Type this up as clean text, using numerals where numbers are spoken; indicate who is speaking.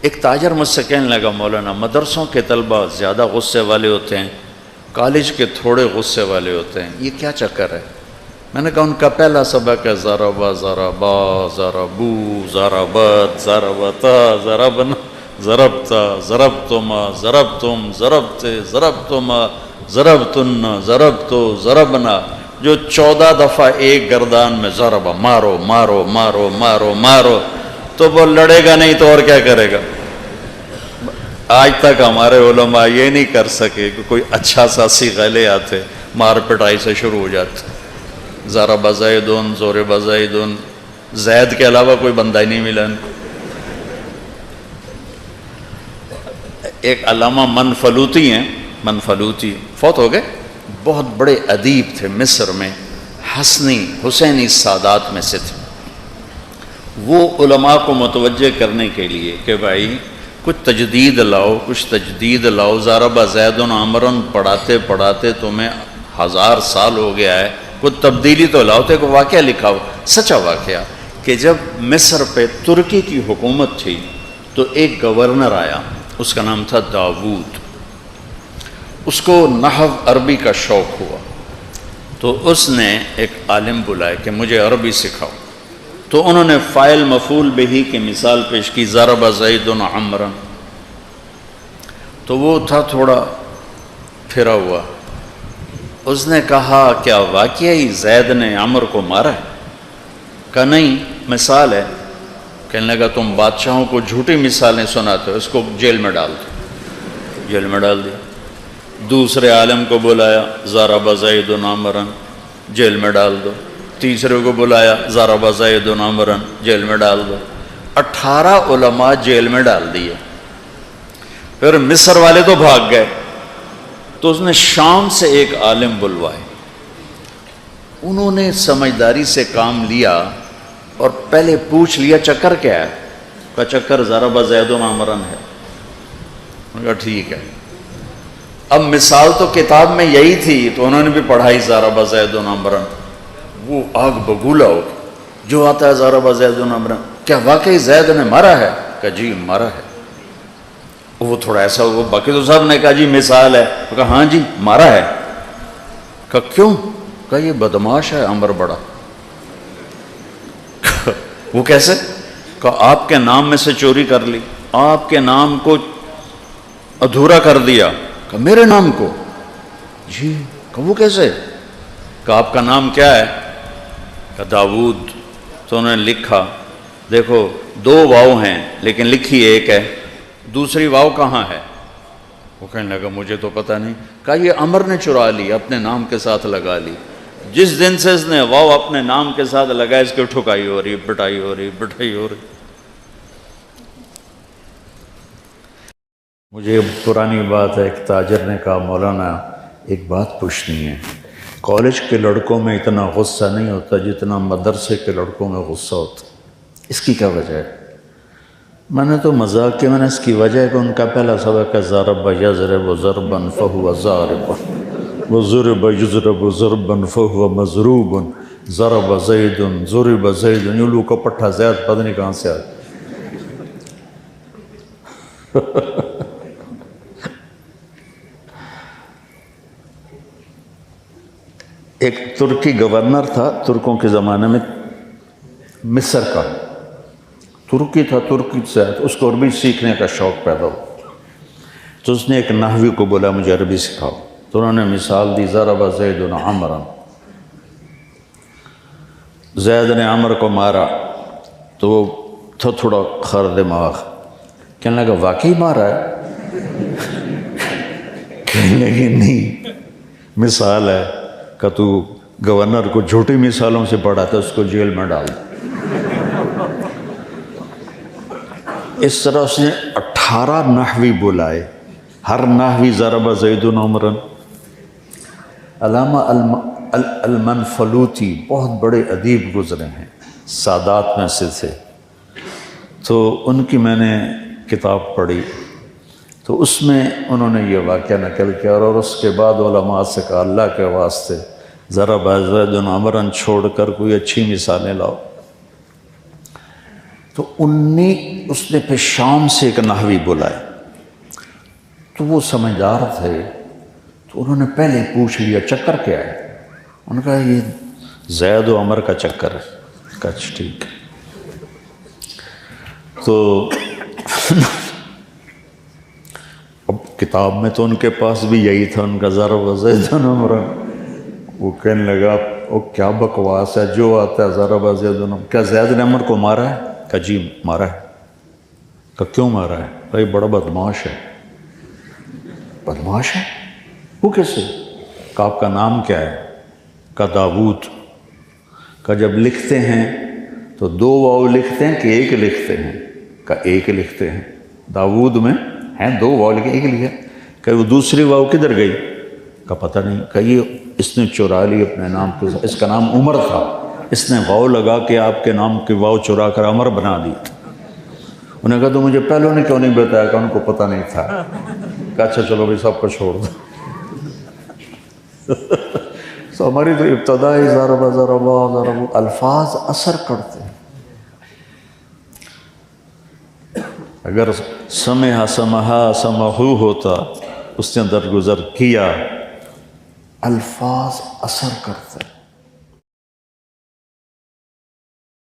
Speaker 1: ایک تاجر مجھ سے کہنے لگا مولانا مدرسوں کے طلبہ زیادہ غصے والے ہوتے ہیں، کالج کے تھوڑے غصے والے ہوتے ہیں، یہ کیا چکر ہے؟ میں نے کہا ان کا پہلا سبق ہے ضربا ضربا ضربو ضربت ضربتا ضربنا ضربتا ضربتما ضربتم ضربتے ضربتما ضربتن ضربتو ضربنا، جو 14 دفعہ ایک گردان میں ضربا، مارو مارو مارو مارو مارو، تو وہ لڑے گا نہیں تو اور کیا کرے گا؟ آج تک ہمارے علماء یہ نہیں کر سکے کہ کوئی اچھا سا صیغہ لے آتے، مار پٹائی سے شروع ہو جاتے، ضرب زیدن ضرب زیدن، زید کے علاوہ کوئی بندہ ہی نہیں ملا ان کو۔ ایک علامہ منفلوطی ہیں، منفلوطی فوت ہو گئے، بہت بڑے ادیب تھے مصر میں، حسنی حسینی سادات میں سے تھے۔ وہ علماء کو متوجہ کرنے کے لیے کہ بھائی کچھ تجدید لاؤ، کچھ تجدید لاؤ، ضرب زید عمرن پڑھاتے پڑھاتے تمہیں 1000 سال ہو گیا ہے، کچھ تبدیلی تو لاؤ۔ تو ایک واقعہ لکھا ہو، سچا واقعہ، کہ جب مصر پہ ترکی کی حکومت تھی تو ایک گورنر آیا، اس کا نام تھا داود، اس کو نحو عربی کا شوق ہوا، تو اس نے ایک عالم بلائے کہ مجھے عربی سکھاؤ۔ تو انہوں نے فاعل مفعول بہ کی مثال پیش کی، ضرب زید عمرا، تو وہ تھا تھوڑا پھرا ہوا، اس نے کہا کیا واقعی زید نے عمر کو مارا ہے؟ کہا نہیں، مثال ہے۔ کہنے لگا تم بادشاہوں کو جھوٹی مثالیں سناتے ہو، اس کو جیل میں ڈال دو۔ جیل میں ڈال دیا۔ دوسرے عالم کو بلایا، ضرب زید عمرا، جیل میں ڈال دو۔ تیسرے کو بلایا، ضرب زید عمرا، جیل میں ڈال دو۔ 18 علماء جیل میں ڈال دیے۔ پھر مصر والے تو بھاگ گئے، تو اس نے شام سے ایک عالم بلوائے، انہوں نے سمجھداری سے کام لیا اور پہلے پوچھ لیا چکر کیا ہے؟ کہا چکر ضرب زید عمرا ہے۔ انہوں نے کہا ٹھیک ہے۔ اب مثال تو کتاب میں یہی تھی، تو انہوں نے بھی پڑھائی ضرب زید عمرا، وہ آگ بگولا ہو، جو آتا ہے ضرب زید عمرا، کیا واقعی زید نے مارا ہے؟ کہا جی مارا ہے۔ وہ تھوڑا ایسا ہوا، باقی تو صاحب نے کہا جی مثال ہے، کہا ہاں جی مارا ہے۔ کہا کیوں؟ کہا یہ بدماش ہے عمر بڑا۔ وہ کیسے؟ کہا آپ کے نام میں سے چوری کر لی، آپ کے نام کو ادھورا کر دیا۔ کہا میرے نام کو؟ جی۔ کہا وہ کیسے؟ کہا آپ کا نام کیا ہے؟ کہا داود۔ تو انہوں نے لکھا، دیکھو 2 واو ہیں لیکن لکھی ایک ہے، دوسری واو کہاں ہے؟ وہ کہنے لگا مجھے تو پتہ نہیں۔ کہا یہ عمر نے چرا لی، اپنے نام کے ساتھ لگا لی، جس دن سے اس نے واو اپنے نام کے ساتھ لگا، اس کی ٹھکائی ہو رہی، پٹائی ہو رہی، پٹائی ہو رہی۔ مجھے پرانی بات ہے، ایک تاجر نے کہا مولانا ایک بات پوچھنی ہے، کالج کے لڑکوں میں اتنا غصہ نہیں ہوتا جتنا مدرسے کے لڑکوں میں غصہ ہوتا، اس کی کیا وجہ ہے؟ میں نے تو مذاق کیا، میں نے اس کی وجہ ہے کہ ان کا پہلا سبق ہے ضرب یضرب ضربا فہو ضارب، وضرب یضرب ضربا فہو مضروب، ضرب زید ضرب زید، یولو کا پٹھا زید پتہ نہیں کہاں سے آیا۔ ایک ترکی گورنر تھا ترکوں کے زمانے میں، مصر کا، ترکی تھا، ترکی سے اس کو عربی سیکھنے کا شوق پیدا ہو، تو اس نے ایک نحوی کو بولا مجھے عربی سکھاؤ، تو انہوں نے مثال دی ضرب زید عمرا، زید نے عمر کو مارا، تو وہ تھا تھوڑا خر دماغ، کہنے لگا واقعی مارا ہے؟ کہنے لگے نہیں، مثال ہے، کہ تو گورنر کو جھوٹی مثالوں سے پڑھاتا، اس کو جیل میں ڈال۔ اس طرح اس نے 18 نحوی بلائے، ہر نحوی ضرب زید عمرا۔ علامہ المنفلوطی بہت بڑے ادیب گزرے ہیں، سادات میں سے تھے، تو ان کی میں نے کتاب پڑھی، تو اس میں انہوں نے یہ واقعہ نقل کیا، اور اس کے بعد علماء سے کہا اللہ کے واسطے ضرب زید عمرا چھوڑ کر کوئی اچھی مثالیں لاؤ۔ تو اس نے پھر شام سے ایک نحوی بلائے، تو وہ سمجھدار تھے، تو انہوں نے پہلے پوچھ لیا چکر کیا ہے؟ انہوں نے کہا یہ زید و عمر کا چکر ہے۔ کہا ٹھیک۔ تو اب کتاب میں تو ان کے پاس بھی یہی تھا، ان کا ضرب زید عمر۔ وہ کہنے لگا وہ کیا بکواس ہے، جو آتا ہے ضرب زید عمر۔ کیا زید نے عمر کو مارا ہے؟ کہا جی مارا ہے۔ کہا کیوں مارا ہے؟ بھائی بڑا بدماش ہے۔ بدماش ہے؟ وہ کیسے؟ کہا آپ کا نام کیا ہے؟ کہا داود۔ کہا جب لکھتے ہیں تو 2 واؤ لکھتے ہیں کہ 1 لکھتے ہیں؟ کہا 1 لکھتے ہیں۔ داود میں ہیں 2 واؤ لکھے، 1 لکھا۔ کہ وہ دوسری واؤ کدھر گئی؟ کہا پتہ نہیں۔ کہ یہ اس نے چرا لی اپنے نام کو، اس کا نام عمر تھا، اس نے واؤ لگا کے آپ کے نام کی واؤ چرا کر عمر بنا دی۔ انہوں نے کہا تو مجھے پہلوں نے کیوں نہیں بتایا؟ کہ ان کو پتہ نہیں تھا۔ کہا اچھا چلو بھی سب کو چھوڑ دو۔ تو ہماری تو ابتدائی ضرب الفاظ اثر کرتے ہیں۔ اگر سمعہ سمہا سمہو ہوتا، اس نے درگزر کیا، الفاظ اثر کرتے ہیں۔